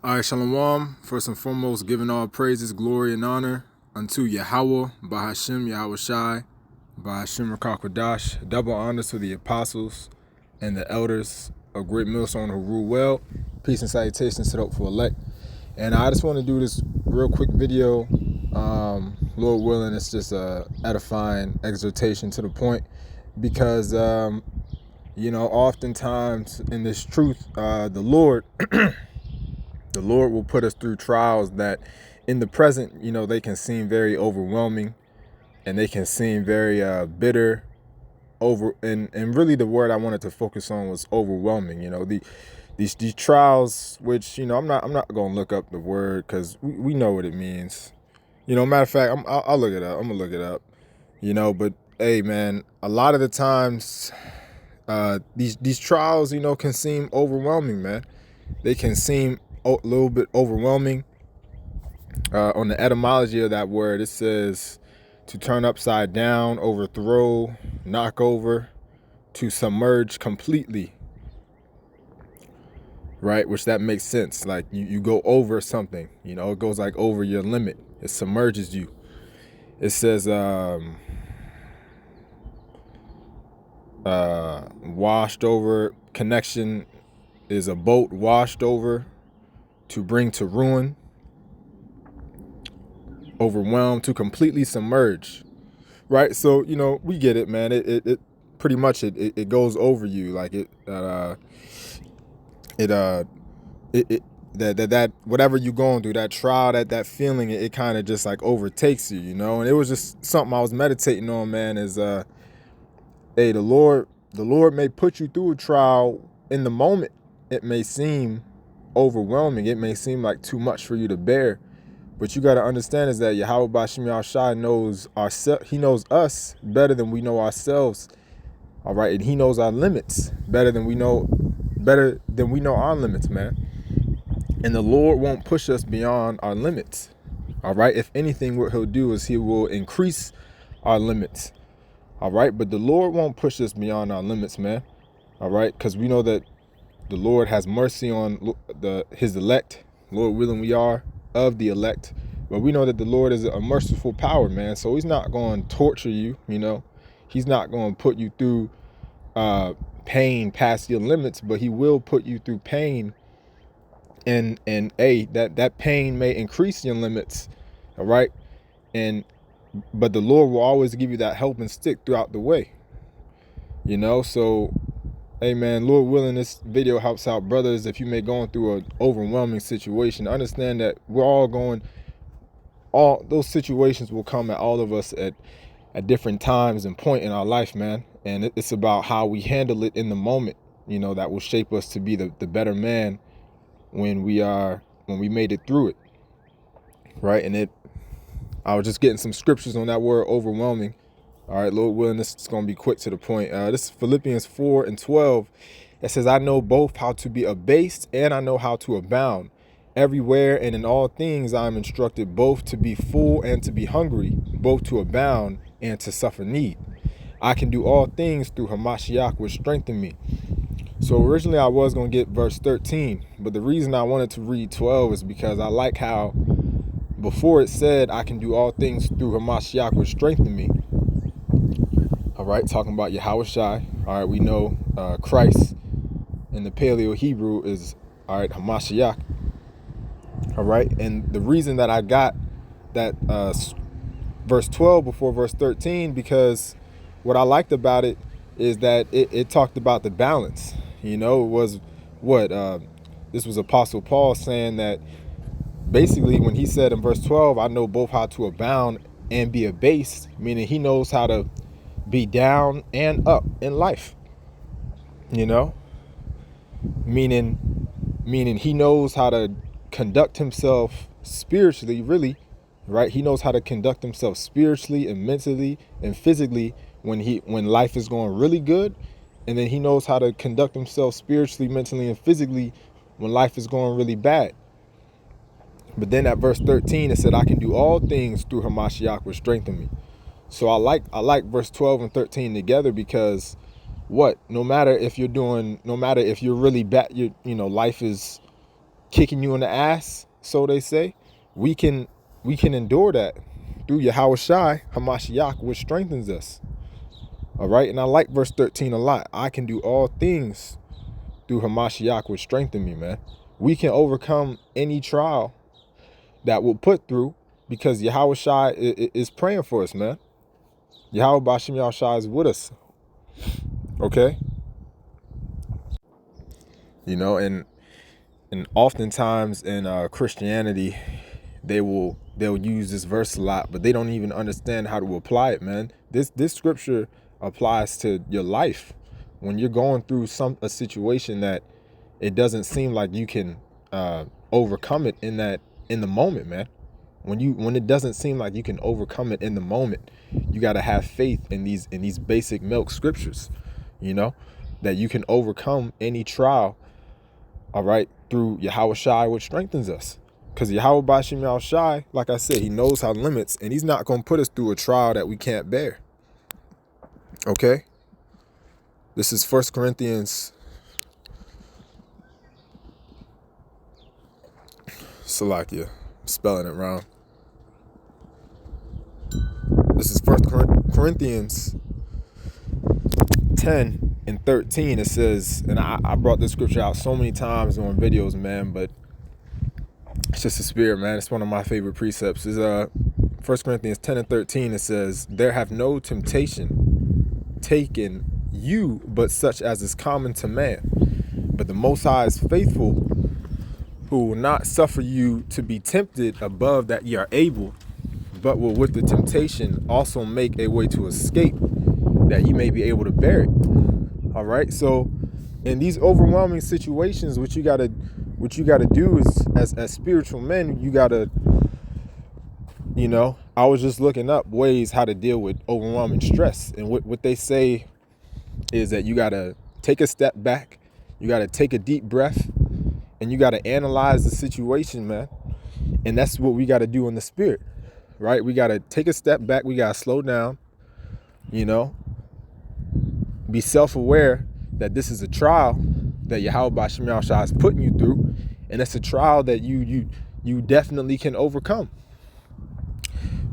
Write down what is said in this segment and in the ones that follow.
All right, Shalom. First and foremost, giving all praises, glory, and honor unto Yahweh, Bahashem, Yahweh Shai, Bahashem Rakakwadash. Double honors to the apostles and the elders of Great Millstone who rule well. Peace and salutations to the hopeful elect. And I just want to do this real quick video. Lord willing, it's just a edifying exhortation to the point because, oftentimes in this truth, the Lord will put us through trials that in the present, they can seem very overwhelming and they can seem very bitter and really the word I wanted to focus on was overwhelming. These trials, which, I'm not going to look up the word because we know what it means. Matter of fact, I'll look it up. I'm going to look it up, but hey, man, a lot of the times these trials, can seem overwhelming, man. They can seem a little bit overwhelming. On the etymology of that word, it says to turn upside down, overthrow, knock over, to submerge completely, right? Which that makes sense. Like you go over something, it goes like over your limit. It submerges you. It says washed over. Connection is a boat washed over, to bring to ruin, overwhelmed, to completely submerge, right? So we get it, man. It pretty much it goes over you, like that whatever you going through, that trial, that feeling, it kind of just like overtakes you, and it was just something I was meditating on, man. Is hey, the Lord may put you through a trial. In the moment it may seem overwhelming, it may seem like too much for you to bear, but you got to understand is that Yahweh Bashim Yahushai knows he knows us better than we know ourselves. All right, and he knows our limits better than we know our limits, man. And the Lord won't push us beyond our limits. All right, if anything, what he'll do is he will increase our limits. All right, but the Lord won't push us beyond our limits, man. All right, because we know that the Lord has mercy on his elect. Lord willing, we are of the elect, but we know that the Lord is a merciful power, man. So he's not going to torture you. He's not going to put you through pain past your limits, but he will put you through pain, and that pain may increase your limits. All right, but the Lord will always give you that helping stick throughout the way. So hey, man, Lord willing, this video helps out brothers. If you may going through an overwhelming situation, understand that all those situations will come at all of us at different times and point in our life, man. And it's about how we handle it in the moment, that will shape us to be the better man when we made it through it, right? And I was just getting some scriptures on that word overwhelming. All right, Lord willing, this is going to be quick to the point. This is Philippians 4:12. It says, I know both how to be abased and I know how to abound. Everywhere and in all things I am instructed both to be full and to be hungry, both to abound and to suffer need. I can do all things through Hamashiach, which strengthen me. So originally I was going to get verse 13, but the reason I wanted to read 12 is because I like how before it said, I can do all things through Hamashiach, which strengthen me. All right, talking about Yahweh Shai. All right, we know Christ in the Paleo Hebrew is, all right, Hamashiach. All right, and the reason that I got that verse 12 before verse 13, because what I liked about it is that it talked about the balance. It was this was Apostle Paul saying that basically when he said in verse 12, I know both how to abound and be abased, meaning he knows how to be down and up in life, meaning he knows how to conduct himself spiritually, really, right? He knows how to conduct himself spiritually and mentally and physically when life is going really good, and then he knows how to conduct himself spiritually, mentally, and physically when life is going really bad. But then at verse 13 it said, I can do all things through Hamashiach, which strengthen me. So I like verse 12 and 13 together because no matter if you're really bad, life is kicking you in the ass, so they say, we can endure that through Yahweh Shai Hamashiach, which strengthens us. All right, and I like verse 13 a lot. I can do all things through Hamashiach, which strengthen me, man. We can overcome any trial that we'll put through because Yahweh Shai is praying for us, man. Yahweh Bashim Yahushai is with us. Okay? You know, and oftentimes in Christianity, they'll use this verse a lot, but they don't even understand how to apply it, man. This scripture applies to your life. When you're going through a situation that it doesn't seem like you can overcome it in the moment, man. When it doesn't seem like you can overcome it in the moment, you got to have faith in these basic milk scriptures, you know, that you can overcome any trial, all right, through Yahweh Shai, which strengthens us. Because Yahweh Bashim Yahushai, like I said, he knows our limits, and he's not going to put us through a trial that we can't bear. Okay? This is 1 Corinthians, Salakia, spelling it wrong. This is 1 Corinthians 10 and 13. It says, and I brought this scripture out so many times on videos, man, but it's just a spirit, man. It's one of my favorite precepts. Is 1 Corinthians 10 and 13. It says, there have no temptation taken you but such as is common to man. But the Most High is faithful, who will not suffer you to be tempted above that ye are able, but will with the temptation also make a way to escape, that ye may be able to bear it. All right. So in these overwhelming situations, what you gotta do is, as spiritual men, you gotta, you know, I was just looking up ways how to deal with overwhelming stress, and what they say is that you gotta take a step back, you gotta take a deep breath, and you gotta analyze the situation, man. And that's what we gotta do in the spirit, right? We gotta take a step back, we gotta slow down, you know, be self-aware that this is a trial that Yahweh Bashim Yahushai is putting you through, and it's a trial that you definitely can overcome,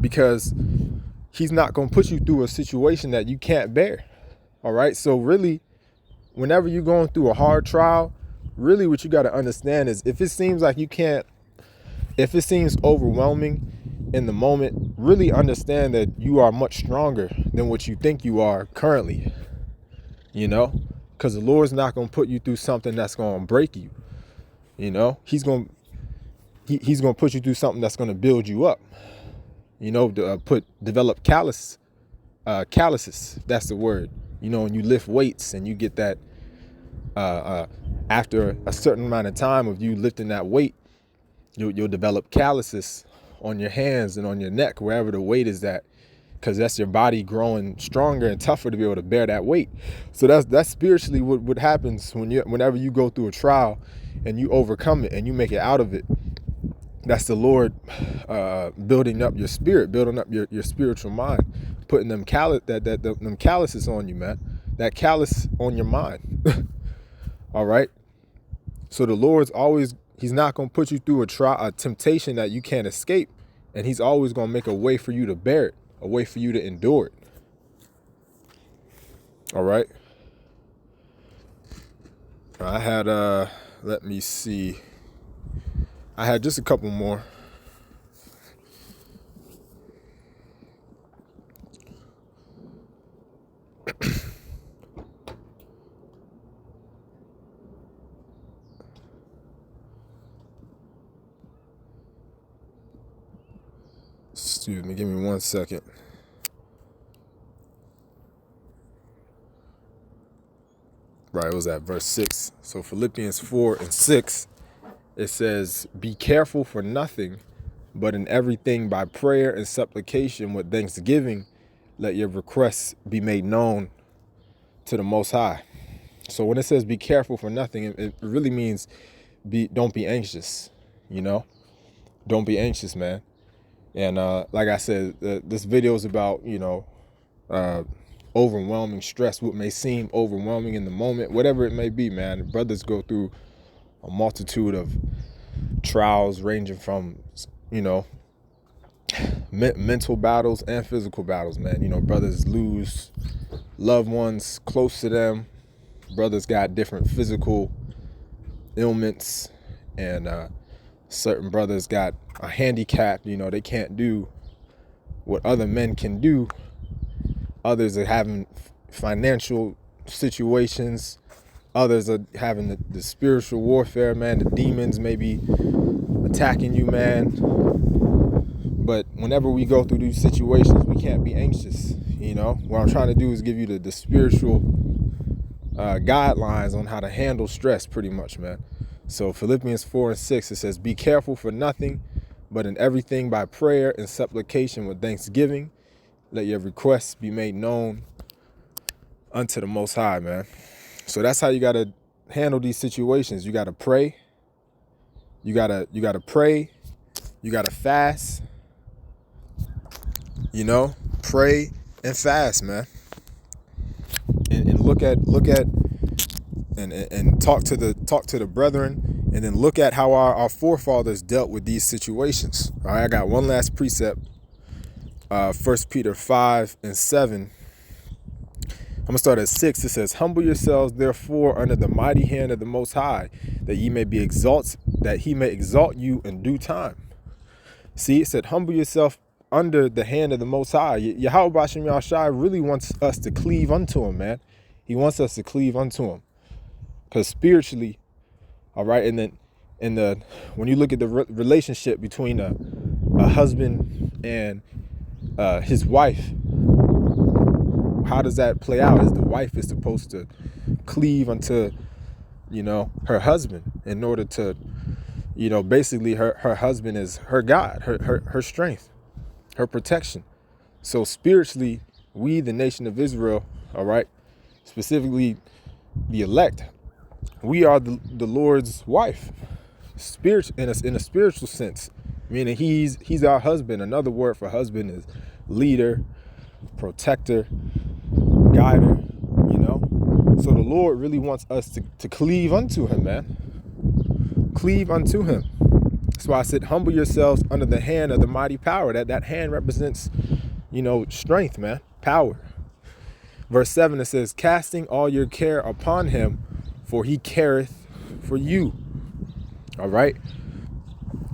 because he's not going to put you through a situation that you can't bear. All right. So really, whenever you're going through a hard trial, really what you got to understand is, if it seems like you can't, if it seems overwhelming in the moment, really understand that you are much stronger than what you think you are currently, you know, because the Lord's not going to put you through something that's going to break you. You know, he's going to put you through something that's going to build you up, you know, to develop calluses. That's the word. You know, when you lift weights and you get that, after a certain amount of time of you lifting that weight, you'll develop calluses on your hands and on your neck, wherever the weight is at, because that's your body growing stronger and tougher to be able to bear that weight. So that's spiritually what happens whenever you go through a trial and you overcome it and you make it out of it. That's the Lord building up your spirit, building up your spiritual mind, putting them them calluses on you, man. That callus on your mind. All right. So the Lord's always, he's not going to put you through a temptation that you can't escape. And he's always going to make a way for you to bear it, a way for you to endure it. All right. I had, let me see. I had just a couple more. Excuse me, give me 1 second. Right, it was at verse 6. So Philippians 4 and 6, it says, be careful for nothing, but in everything by prayer and supplication with thanksgiving, let your requests be made known to the Most High. So when it says be careful for nothing, it really means don't be anxious, you know? Don't be anxious, man. And like I said, this video is about, you know, overwhelming stress, what may seem overwhelming in the moment, whatever it may be, man. Brothers go through a multitude of trials ranging from, you know, mental battles and physical battles, man. You know, brothers lose loved ones close to them. Brothers got different physical ailments, and certain brothers got a handicap. You know, they can't do what other men can do. Others are having financial situations. Others are having the spiritual warfare, man. The demons may be attacking you, man. But whenever we go through these situations, we can't be anxious. You know, what I'm trying to do is give you the spiritual guidelines on how to handle stress, pretty much, man. So Philippians 4:6, it says, be careful for nothing, but in everything by prayer and supplication with thanksgiving, let your requests be made known unto the Most High, man. So that's how you got to handle these situations. You got to pray. You got to pray. You got to fast. You know, pray and fast, man. And look at and talk to the brethren, and then look at how our forefathers dealt with these situations. All right, I got one last precept. 1 Peter 5:7. I'm gonna start at 6. It says, humble yourselves therefore under the mighty hand of the Most High, that he may exalt you in due time. See, it said, humble yourself under the hand of the Most High. Yahweh Bashim Yahshai really wants us to cleave unto him, man. He wants us to cleave unto him, because spiritually, all right. And then when you look at the relationship between a husband and his wife, how does that play out? Is the wife is supposed to cleave unto, you know, her husband in order to, you know, basically her husband is her God, her strength, her protection. So spiritually, we, the nation of Israel, all right, specifically the elect, we are the Lord's wife, in a spiritual sense, meaning he's our husband. Another word for husband is leader, protector, guider, you know. So the Lord really wants us to cleave unto him, man. Cleave unto him. That's why I said, humble yourselves under the hand of the mighty power. That hand represents, you know, strength, man, power. Verse 7, it says, casting all your care upon him, for he careth for you. All right.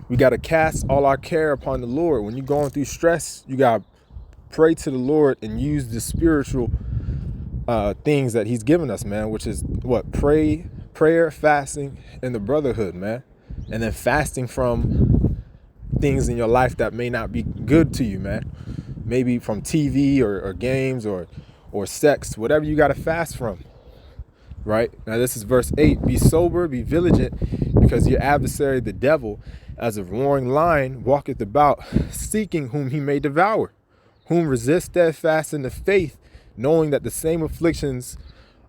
We got to cast all our care upon the Lord. When you're going through stress, you got to pray to the Lord and use the spiritual things that he's given us, man, which is what? Prayer, fasting, and the brotherhood, man. And then fasting from things in your life that may not be good to you, man. Maybe from TV or games or sex, whatever you got to fast from. Right? Now this is verse 8. Be sober, be vigilant, because your adversary, the devil, as a roaring lion, walketh about, seeking whom he may devour, whom resist steadfast in the faith, knowing that the same afflictions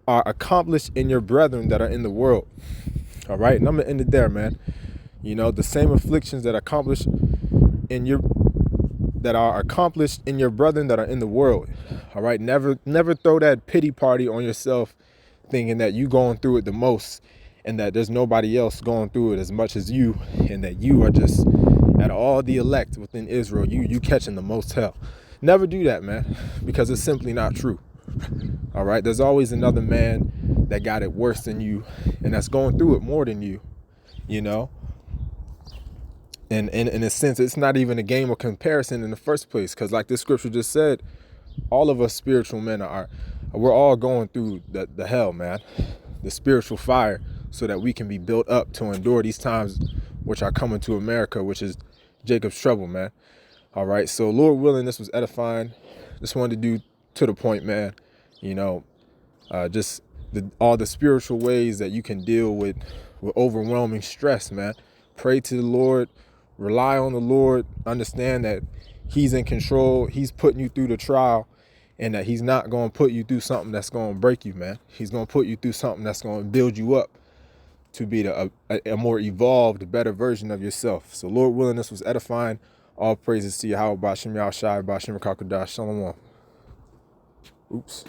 are accomplished in your brethren that are in the world. All right, and I'm gonna end it there, man. You know, the same afflictions that are accomplished in your brethren that are in the world. All right, never throw that pity party on yourself, thinking that you going through it the most and that there's nobody else going through it as much as you, and that you are just, at all the elect within Israel, you catching the most hell. Never do that, man, because it's simply not true. All right, there's always another man that got it worse than you and that's going through it more than you, you know. And in a sense, it's not even a game of comparison in the first place, because like this scripture just said, all of us spiritual men we're all going through the hell, man, the spiritual fire, so that we can be built up to endure these times which are coming to America, which is Jacob's trouble, man. All right, so Lord willing, this was edifying. Just wanted to do to the point, man. You know, just all the spiritual ways that you can deal with overwhelming stress, man. Pray to the Lord, rely on the Lord, understand that he's in control, he's putting you through the trial, and that he's not going to put you through something that's going to break you, man. He's going to put you through something that's going to build you up to be a more evolved, better version of yourself. So Lord willing, this was edifying. All praises to Yahweh Bashim Yahshai Bashim Rakakadash Shalom. Oops.